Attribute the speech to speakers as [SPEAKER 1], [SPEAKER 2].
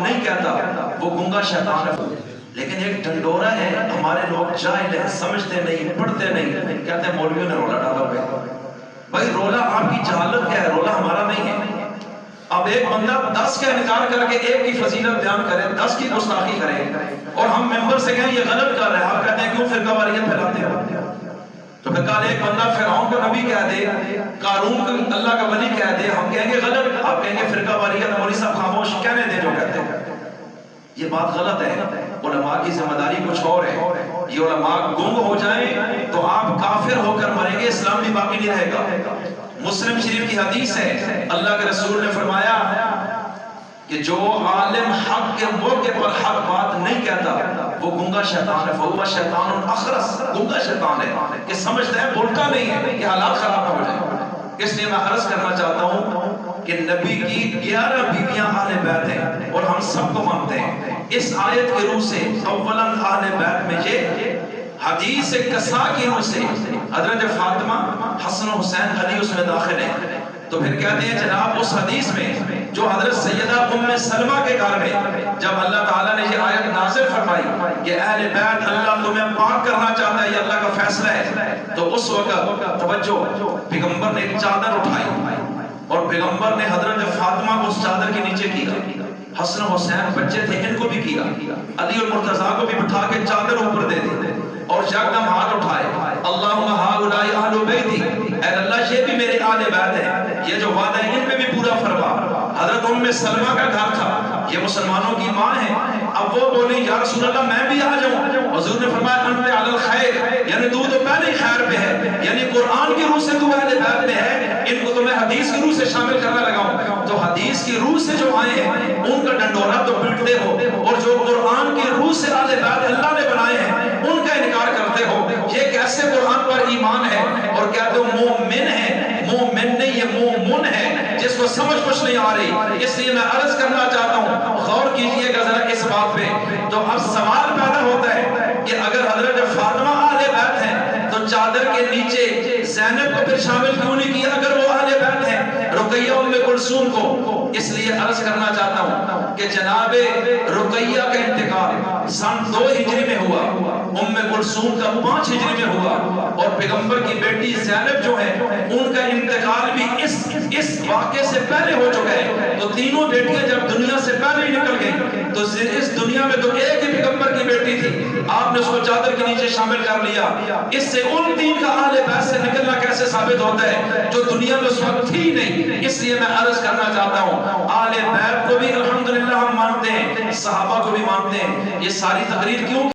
[SPEAKER 1] نہیں کہتا وہ گنگا شیطان ہے۔ لیکن ایک ڈنڈورا ہے، ہمارے لوگ جاہل ہیں، سمجھتے نہیں، پڑھتے نہیں، کہتے ہیں مولویوں نے رولا ڈالا ہوا ہے۔ بھائی رولا آپ کی جہالت کیا ہے، رولا ہمارا نہیں ہے۔ اب ایک بندہ 10 کا انکار کر کے ایک کی فضیلت بیان کرے، 10 کی گستاخی کرے، اور ہم ممبر سے کہیں یہ غلط کر رہے ہیں، آپ کہتے ہیں کیوں فرقہ واریت پھیلاتے ہو؟ تو پھر کل ایک بندہ فرعون کو نبی کہہ دے، قارون کو اللہ کا ولی کہہ دے، ہم کہیں گے غلط، آپ کہیں گے فرقہ واریت، مولوی صاحب خاموش، کہنے دیں جو کہتے ہیں۔ یہ بات غلط ہے، علماء کی ذمہ داری کچھ اور ہے۔ یہ علماء گنگ ہو جائیں تو آپ کافر ہو کر مریں گے، اسلام بھی باقی نہیں رہے گا۔ مسلم شریف کی حدیث ہے، اللہ کے رسول نے فرمایا کہ جو عالم حق کے موقع پر حق بات نہیں کہتا وہ گنگا شیطان ہے، فہو شیطان اخرس، گنگا شیطان ہے کہ سمجھتا ہے، بولتا نہیں ہے کہ حالات خراب نہ ہو جائیں۔ اس لیے میں عرض کرنا چاہتا ہوں کہ نبی کی 11 بیویاں اہل بیت ہیں اور ہم سب کو مانتے ہیں۔ اس آیت کے روح سے اولاً اہل بیت میں یہ حدیث قصہ کی روح سے حضرت فاطمہ، حسن و حسین علی اس میں داخل ہیں۔ تو پھر کہتے ہیں جناب اس حدیث میں جو حضرت سیدہ ام سلمہ کے گھر میں جب اللہ تعالیٰ نے یہ آیت نازل فرمائی کہ اہل بیت اللہ تمہیں پاک کرنا چاہتا ہے، یہ اللہ کا فیصلہ ہے، تو اس وقت توجہ، پیغمبر نے ایک چادر اٹھائی اور پیغمبر نے حضرت فاطمہ کو اس چادر کے نیچے کیا، حسن و حسین بچے تھے ان کو بھی کیا، علی اور مرتضیٰ کو بھی بٹھا کے چادر اوپر دے دی اور یکدم ہاتھ اٹھائے، اللہم ہؤلاء اہل بیتی، اے اللہ یہ بھی میرے اہل بیت ہیں، یہ جو وعدہ ہے ان پہ بھی پورا فرما۔ حضرت ام سلمہ کا گھر تھا، یہ مسلمانوں کی ماں ہے، اب وہ بولی یا رسول اللہ میں بھی آ جاؤں، حضور نے فرمایا انت علی الخیر، یعنی تو پہلے ہی خیر پہ ہے، یعنی قرآن کی روح سے تو اہل بیت میں ہے، ان کو تو میں حدیث کی روح سے شامل کرنے لگا ہوں۔ تو حدیث کی روح سے جو آئے ہیں ان کا ڈنڈورا تو پلٹتے ہو، اور جو قرآن کی روح سے اہل بیت اللہ نے بنائے ہیں ان کا انکار کرتے ہو۔ یہ کیسے قرآن پر ایمان ہے اور کہتے ہو مومن ہے؟ مومن نہیں، یہ مومن ہے جس کو سمجھ کچھ نہیں آ رہی۔ اس لیے میں عرض کرنا چاہتا ہوں غور کیجئے گا ذرا اس بات پہ۔ تو اب سوال پیدا ہوتا ہے کہ اگر حضرت فاطمہ اہل بیت ہیں تو چادر کے نیچے زینب کو پھر شامل کیوں نہیں کیا اگر وہ اہل بیت ہیں، رقیہ ام کلثوم کو؟ اس لیے عرض کرنا چاہتا ہوں کہ جناب رقیہ کا انتقال سن 2 ہجری میں ہوا، ام کلثوم کا 5 ہجری میں ہوا، اور پیغمبر کی بیٹی زینب جو ہے ان کا انتقال بھی اس واقعے سے پہلے ہو چکا ہے۔ تو تینوں بیٹیاں جب دنیا سے پہلے ہی نکل گئی تو اس دنیا میں تو ایک ہی پیغمبر کی بیٹی تھی، آپ نے اس کو چادر کے نیچے شامل کر لیا۔ اس سے ان 3 کا اہل بیت سے نکلنا کیسے ثابت ہوتا ہے جو دنیا میں اس وقت تھی نہیں؟ اس لیے میں عرض کرنا چاہتا ہوں اہل بیت کو بھی الحمدللہ ہم مانتے ہیں، صحابہ کو بھی مانتے ہیں۔ یہ ساری تقریر کیوں